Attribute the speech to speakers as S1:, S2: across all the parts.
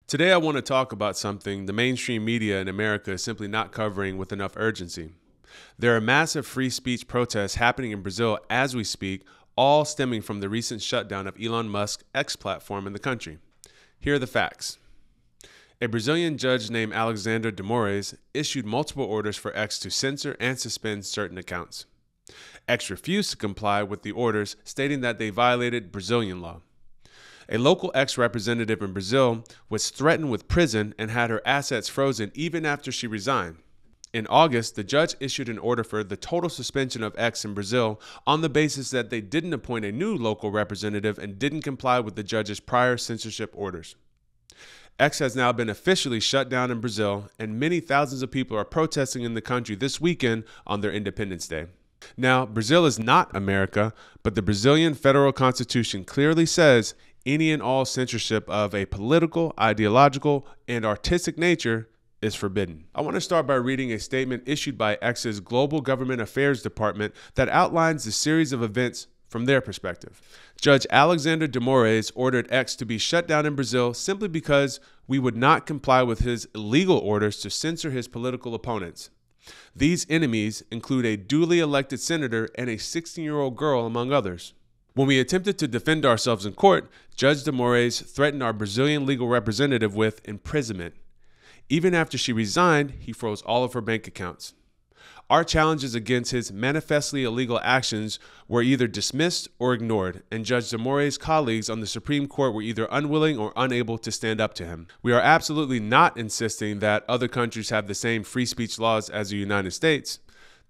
S1: Today, I want to talk about something the mainstream media in America is simply not covering with enough urgency. There are massive free speech protests happening in Brazil as we speak, all stemming from the recent shutdown of Elon Musk's X platform in the country. Here are the facts. A Brazilian judge named Alexandre de Moraes issued multiple orders for X to censor and suspend certain accounts. X refused to comply with the orders, stating that they violated Brazilian law. A local ex-representative in Brazil was threatened with prison and had her assets frozen even after she resigned. In August, the judge issued an order for the total suspension of X in Brazil on the basis that they didn't appoint a new local representative and didn't comply with the judge's prior censorship orders. X has now been officially shut down in Brazil, and many thousands of people are protesting in the country this weekend on their Independence Day. Now, Brazil is not America, but the Brazilian federal constitution clearly says any and all censorship of a political, ideological, and artistic nature is forbidden. I want to start by reading a statement issued by X's Global Government Affairs Department that outlines the series of events from their perspective. Judge Alexandre de Moraes ordered X to be shut down in Brazil simply because we would not comply with his illegal orders to censor his political opponents. These enemies include a duly elected senator and a 16-year-old girl, among others. When we attempted to defend ourselves in court, Judge de Moraes threatened our Brazilian legal representative with imprisonment. Even after she resigned, he froze all of her bank accounts. Our challenges against his manifestly illegal actions were either dismissed or ignored, and Judge de Moraes' colleagues on the Supreme Court were either unwilling or unable to stand up to him. We are absolutely not insisting that other countries have the same free speech laws as the United States.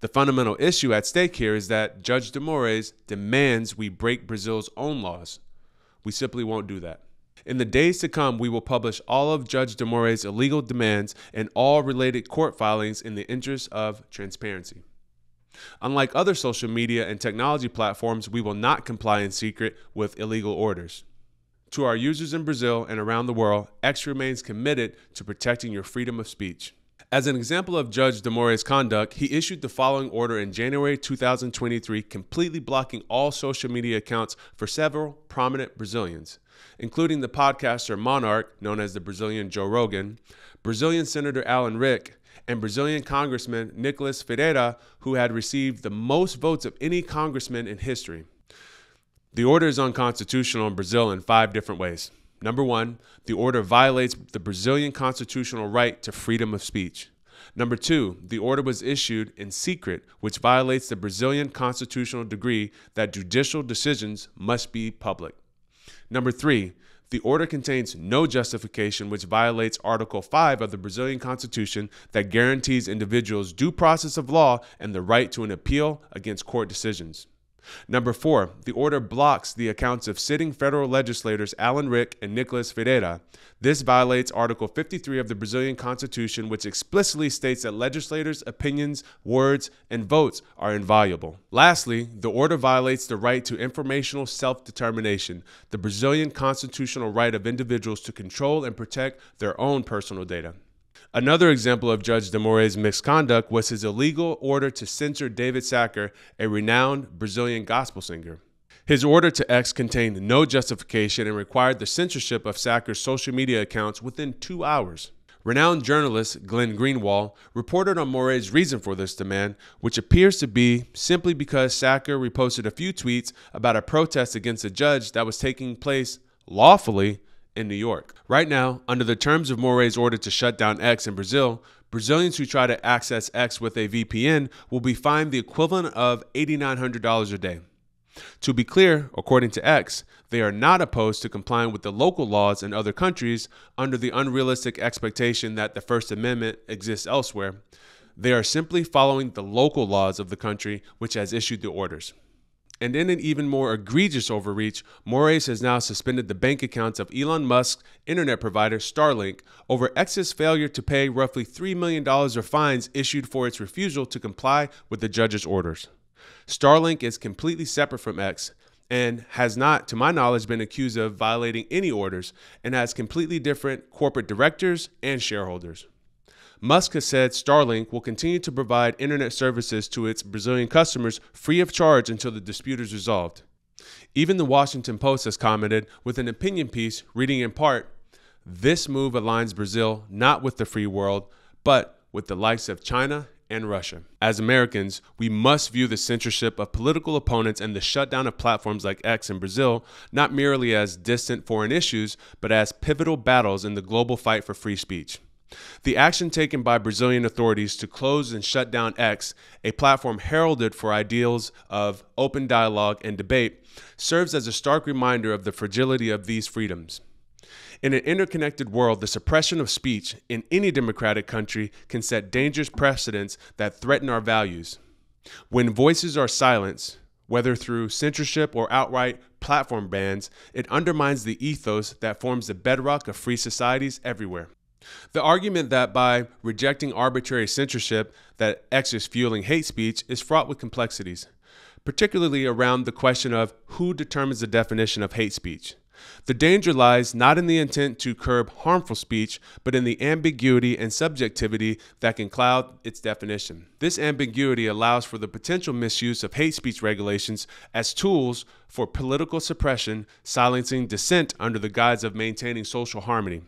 S1: The fundamental issue at stake here is that Judge de Moraes demands we break Brazil's own laws. We simply won't do that. In the days to come, we will publish all of Judge de Moraes' illegal demands and all related court filings in the interest of transparency. Unlike other social media and technology platforms, we will not comply in secret with illegal orders. To our users in Brazil and around the world, X remains committed to protecting your freedom of speech. As an example of Judge de Moraes' conduct, he issued the following order in January 2023, completely blocking all social media accounts for several prominent Brazilians, including the podcaster Monarch, known as the Brazilian Joe Rogan, Brazilian Senator Alan Rick, and Brazilian Congressman Nicolas Ferreira, who had received the most votes of any congressman in history. The order is unconstitutional in Brazil in 5 different ways. Number 1, the order violates the Brazilian constitutional right to freedom of speech. Number 2, the order was issued in secret, which violates the Brazilian constitutional decree that judicial decisions must be public. Number 3, the order contains no justification, which violates Article 5 of the Brazilian Constitution that guarantees individuals due process of law and the right to an appeal against court decisions. Number 4, the order blocks the accounts of sitting federal legislators Alan Rick and Nicolas Ferreira. This violates Article 53 of the Brazilian Constitution, which explicitly states that legislators' opinions, words, and votes are inviolable. Lastly, the order violates the right to informational self-determination, the Brazilian constitutional right of individuals to control and protect their own personal data. Another example of Judge de Moraes' misconduct was his illegal order to censor David Sacker, a renowned Brazilian gospel singer. His order to X contained no justification and required the censorship of Sacker's social media accounts within 2 hours. Renowned journalist Glenn Greenwald reported on Moraes' reason for this demand, which appears to be simply because Sacker reposted a few tweets about a protest against a judge that was taking place lawfully in New York. Right now, under the terms of Moraes' order to shut down X in Brazil, Brazilians who try to access X with a VPN will be fined the equivalent of $8,900 a day. To be clear, according to X, they are not opposed to complying with the local laws in other countries under the unrealistic expectation that the First Amendment exists elsewhere. They are simply following the local laws of the country which has issued the orders. And in an even more egregious overreach, Moraes has now suspended the bank accounts of Elon Musk's internet provider Starlink over X's failure to pay roughly $3 million of fines issued for its refusal to comply with the judge's orders. Starlink is completely separate from X and has not, to my knowledge, been accused of violating any orders and has completely different corporate directors and shareholders. Musk has said Starlink will continue to provide internet services to its Brazilian customers free of charge until the dispute is resolved. Even the Washington Post has commented with an opinion piece reading in part, This move aligns Brazil not with the free world, but with the likes of China and Russia. As Americans, we must view the censorship of political opponents and the shutdown of platforms like X in Brazil not merely as distant foreign issues, but as pivotal battles in the global fight for free speech. The action taken by Brazilian authorities to close and shut down X, a platform heralded for ideals of open dialogue and debate, serves as a stark reminder of the fragility of these freedoms. In an interconnected world, the suppression of speech in any democratic country can set dangerous precedents that threaten our values. When voices are silenced, whether through censorship or outright platform bans, it undermines the ethos that forms the bedrock of free societies everywhere. The argument that by rejecting arbitrary censorship that X is fueling hate speech is fraught with complexities, particularly around the question of who determines the definition of hate speech. The danger lies not in the intent to curb harmful speech, but in the ambiguity and subjectivity that can cloud its definition. This ambiguity allows for the potential misuse of hate speech regulations as tools for political suppression, silencing dissent under the guise of maintaining social harmony.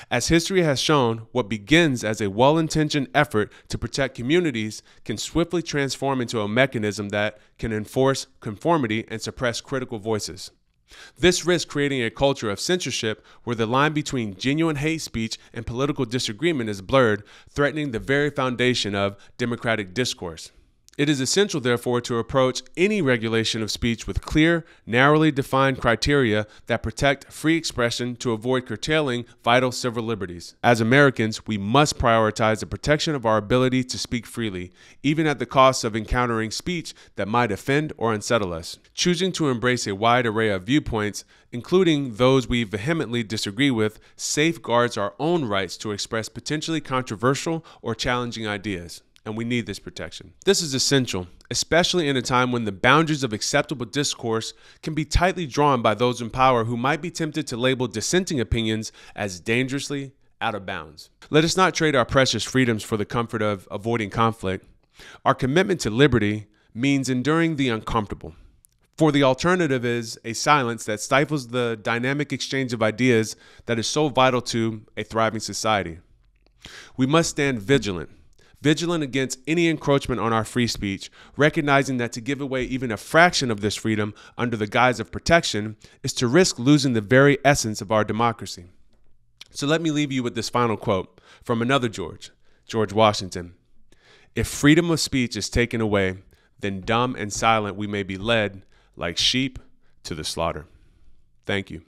S1: As history has shown, what begins as a well-intentioned effort to protect communities can swiftly transform into a mechanism that can enforce conformity and suppress critical voices. This risks creating a culture of censorship where the line between genuine hate speech and political disagreement is blurred, threatening the very foundation of democratic discourse. It is essential, therefore, to approach any regulation of speech with clear, narrowly defined criteria that protect free expression to avoid curtailing vital civil liberties. As Americans, we must prioritize the protection of our ability to speak freely, even at the cost of encountering speech that might offend or unsettle us. Choosing to embrace a wide array of viewpoints, including those we vehemently disagree with, safeguards our own rights to express potentially controversial or challenging ideas. And we need this protection. This is essential, especially in a time when the boundaries of acceptable discourse can be tightly drawn by those in power who might be tempted to label dissenting opinions as dangerously out of bounds. Let us not trade our precious freedoms for the comfort of avoiding conflict. Our commitment to liberty means enduring the uncomfortable. For the alternative is a silence that stifles the dynamic exchange of ideas that is so vital to a thriving society. We must stand vigilant against any encroachment on our free speech, recognizing that to give away even a fraction of this freedom under the guise of protection is to risk losing the very essence of our democracy. So let me leave you with this final quote from another George Washington. If freedom of speech is taken away, then dumb and silent we may be led like sheep to the slaughter. Thank you.